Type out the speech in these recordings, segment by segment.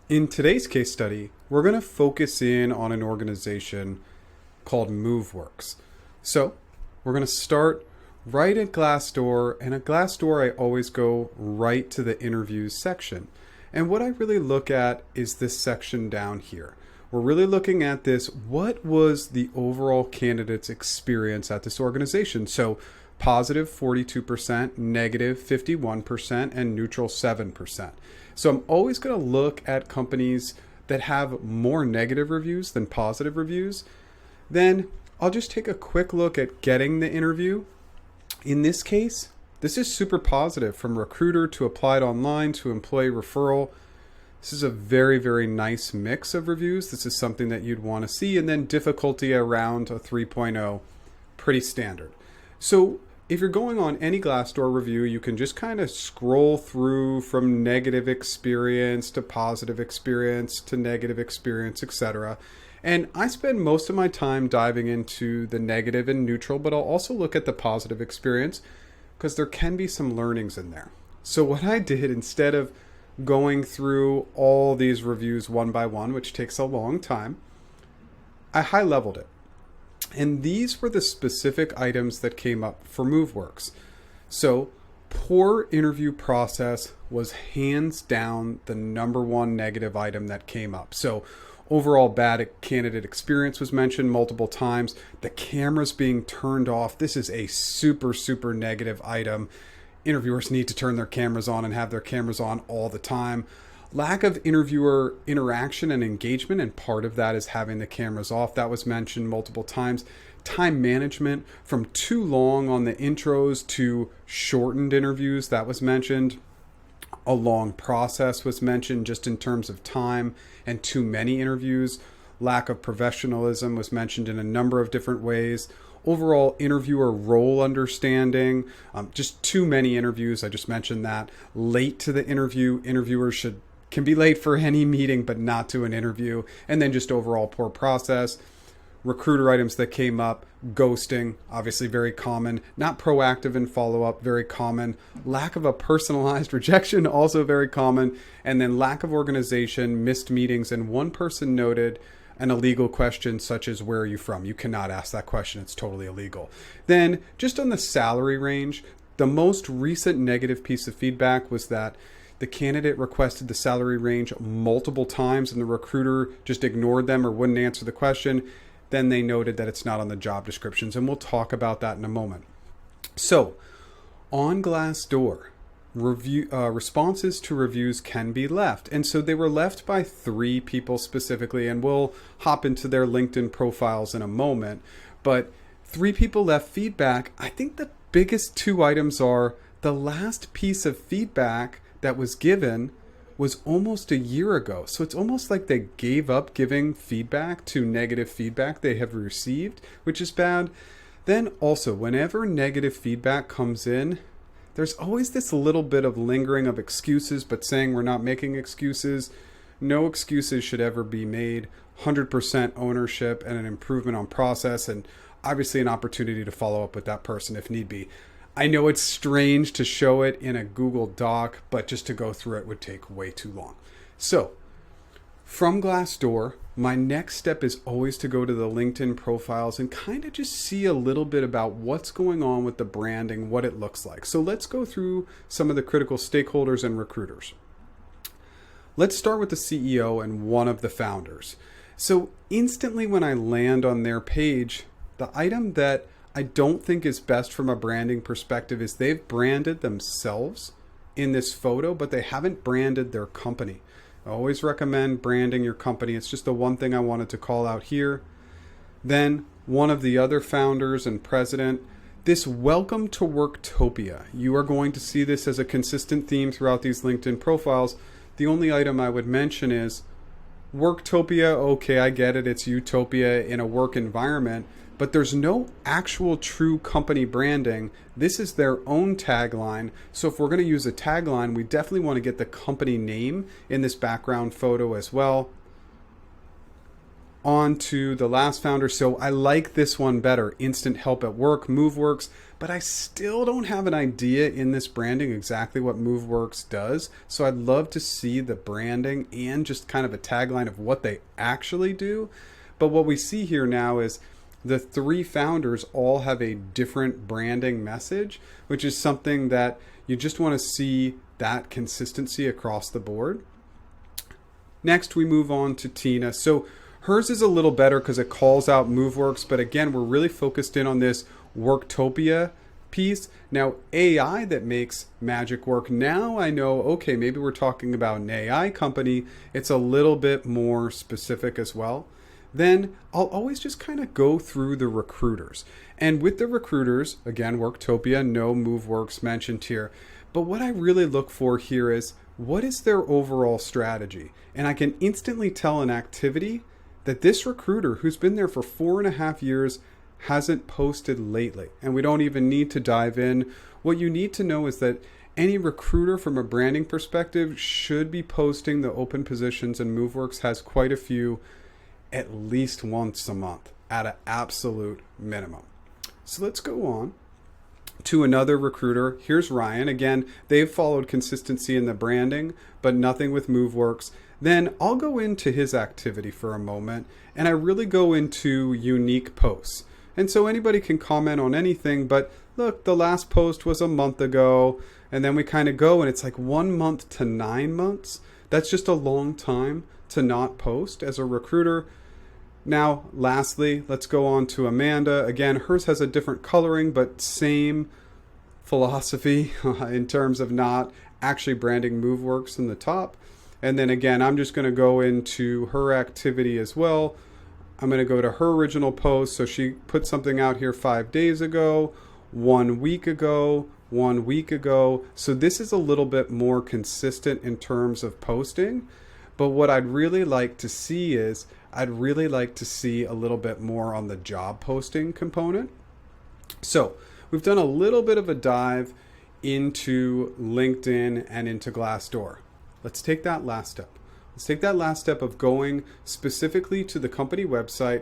In today's case study, we're going to focus in on an organization called Moveworks. So we're going to start right at Glassdoor, and at Glassdoor I always go right to the interviews section. And what I really look at is this section down here. We're really looking at this, what was the overall candidate's experience at this organization? So positive 42%, negative 51%, and neutral 7%. So I'm always going to look at companies that have more negative reviews than positive reviews. Then I'll just take a quick look at getting the interview. In this case, this is super positive, from recruiter to applied online to employee referral. This is a very, very nice mix of reviews. This is something that you'd want to see. And then difficulty around a 3.0, pretty standard. So if you're going on any Glassdoor review, you can just kind of scroll through from negative experience to positive experience to negative experience, etc. And I spend most of my time diving into the negative and neutral, but I'll also look at the positive experience because there can be some learnings in there. So what I did, instead of going through all these reviews one by one, which takes a long time, I high leveled it. And these were the specific items that came up for Moveworks. So poor interview process was hands down the number one negative item that came up. So overall bad candidate experience was mentioned multiple times. The cameras being turned off. This is a super, super negative item. Interviewers need to turn their cameras on and have their cameras on all the time. Lack of interviewer interaction and engagement, and part of that is having the cameras off. That was mentioned multiple times. Time management, from too long on the intros to shortened interviews, that was mentioned. A long process was mentioned just in terms of time, and too many interviews. Lack of professionalism was mentioned in a number of different ways. Overall interviewer role understanding, just too many interviews. I just mentioned that. Late to the interview. Interviewers can be late for any meeting, but not to an interview. And then just overall poor process. Recruiter items that came up. Ghosting, obviously very common. Not proactive in follow-up, very common. Lack of a personalized rejection, also very common. And then lack of organization, missed meetings, and one person noted an illegal question such as, where are you from? You cannot ask that question. It's totally illegal. Then just on the salary range, the most recent negative piece of feedback was that the candidate requested the salary range multiple times and the recruiter just ignored them or wouldn't answer the question. Then they noted that it's not on the job descriptions, and we'll talk about that in a moment. So on Glassdoor, responses to reviews can be left. And so they were left by 3 people specifically, and we'll hop into their LinkedIn profiles in a moment. But 3 people left feedback. I think the biggest 2 items are the last piece of feedback that was given was almost a year ago. So it's almost like they gave up giving feedback to negative feedback they have received, which is bad. Then also, whenever negative feedback comes in, there's always this little bit of lingering of excuses, but saying we're not making excuses. No excuses should ever be made. 100% ownership and an improvement on process, and obviously an opportunity to follow up with that person if need be. I know it's strange to show it in a Google Doc, but just to go through it would take way too long. So from Glassdoor, my next step is always to go to the LinkedIn profiles and kind of just see a little bit about what's going on with the branding, what it looks like. So let's go through some of the critical stakeholders and recruiters. Let's start with the CEO and one of the founders. So instantly when I land on their page, the item that I don't think is best from a branding perspective is they've branded themselves in this photo, but they haven't branded their company. I always recommend branding your company. It's just the one thing I wanted to call out here. Then one of the other founders and president, this welcome to Worktopia. You are going to see this as a consistent theme throughout these LinkedIn profiles. The only item I would mention is Worktopia. Okay, I get it. It's utopia in a work environment, but there's no actual true company branding. This is their own tagline. So if we're going to use a tagline, we definitely want to get the company name in this background photo as well. on to the last founder. So I like this one better, Instant Help at Work, Moveworks, but I still don't have an idea in this branding exactly what Moveworks does. So I'd love to see the branding and just kind of a tagline of what they actually do. But what we see here now is the 3 founders all have a different branding message, which is something that you just want to see that consistency across the board. Next, we move on to Tina. So hers is a little better because it calls out Moveworks, but again, we're really focused in on this Worktopia piece. Now, AI that makes magic work. Now I know, okay, maybe we're talking about an AI company. It's a little bit more specific as well. Then I'll always just kind of go through the recruiters. And with the recruiters, again, Worktopia, no Moveworks mentioned here. But what I really look for here is, what is their overall strategy? And I can instantly tell an activity that this recruiter who's been there for 4.5 years hasn't posted lately. And we don't even need to dive in. What you need to know is that any recruiter from a branding perspective should be posting the open positions, and Moveworks has quite a few at least once a month at an absolute minimum. So let's go on to another recruiter. Here's Ryan. Again, they've followed consistency in the branding, but nothing with Moveworks. Then I'll go into his activity for a moment, and I really go into unique posts. And so anybody can comment on anything, but look, the last post was a month ago, and then we kind of go, and it's like 1 month to 9 months. That's just a long time to not post as a recruiter. Now, lastly, let's go on to Amanda. Again, hers has a different coloring, but same philosophy in terms of not actually branding Moveworks in the top. And then again, I'm just going to go into her activity as well. I'm going to go to her original post. So she put something out here 5 days ago, 1 week ago, 1 week ago. So this is a little bit more consistent in terms of posting. But what I'd really like to see is, I'd really like to see a little bit more on the job posting component. So we've done a little bit of a dive into LinkedIn and into Glassdoor. Let's take that last step. Let's take that last step of going specifically to the company website,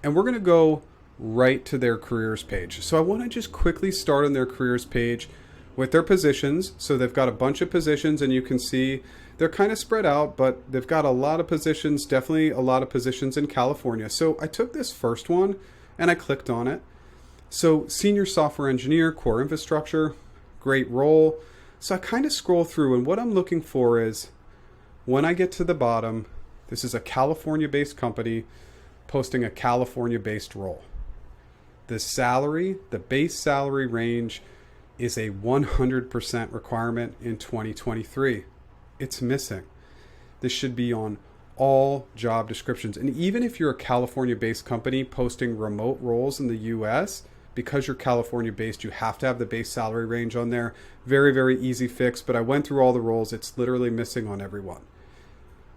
and we're going to go right to their careers page. So I want to just quickly start on their careers page with their positions. So they've got a bunch of positions, and you can see they're kind of spread out, but they've got a lot of positions, definitely a lot of positions in California. So I took this first one and I clicked on it. So senior software engineer, core infrastructure, great role. So I kind of scroll through, and what I'm looking for is, when I get to the bottom, this is a California-based company posting a California-based role. The salary, the base salary range is a 100% requirement in 2023. It's missing. This should be on all job descriptions. And even if you're a California-based company posting remote roles in the US, because you're California-based, you have to have the base salary range on there. Very, very easy fix, but I went through all the roles. It's literally missing on everyone.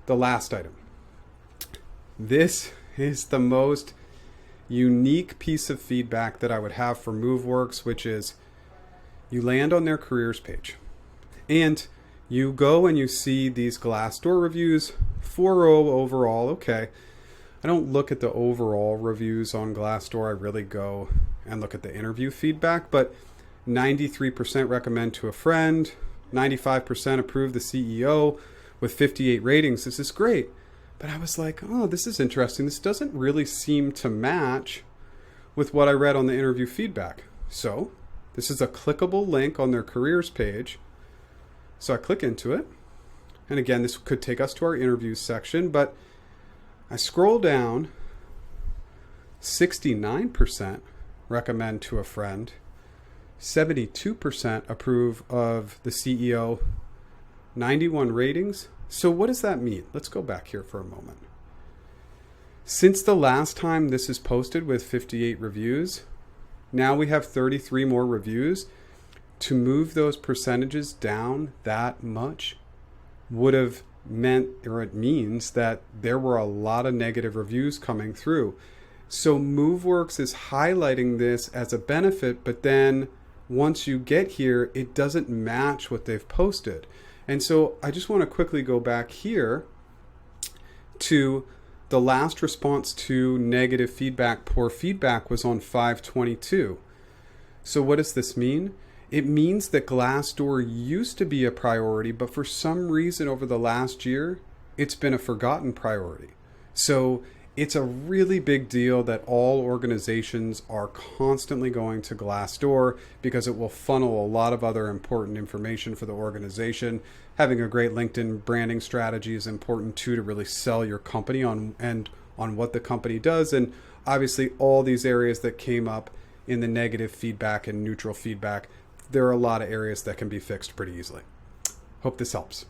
The last item. This is the most unique piece of feedback that I would have for Moveworks, which is, you land on their careers page and you go and you see these Glassdoor reviews, 4.0 overall. Okay. I don't look at the overall reviews on Glassdoor. I really go and look at the interview feedback, but 93% recommend to a friend, 95% approve the CEO with 58 ratings. This is great. But I was like, oh, this is interesting. This doesn't really seem to match with what I read on the interview feedback. So this is a clickable link on their careers page. So I click into it. And again, this could take us to our interviews section, but I scroll down, 69% recommend to a friend, 72% approve of the CEO, 91 ratings. So what does that mean? Let's go back here for a moment. Since the last time this is posted with 58 reviews, now we have 33 more reviews. To move those percentages down that much would have meant, or it means, that there were a lot of negative reviews coming through. So Moveworks is highlighting this as a benefit, but then once you get here, it doesn't match what they've posted. And so I just want to quickly go back here to The last response to negative feedback, poor feedback, was on 5/22. So what does this mean? It means that Glassdoor used to be a priority, but for some reason over the last year, it's been a forgotten priority. So it's a really big deal that all organizations are constantly going to Glassdoor because it will funnel a lot of other important information for the organization. Having a great LinkedIn branding strategy is important too, to really sell your company on what the company does. And obviously all these areas that came up in the negative feedback and neutral feedback, there are a lot of areas that can be fixed pretty easily. Hope this helps.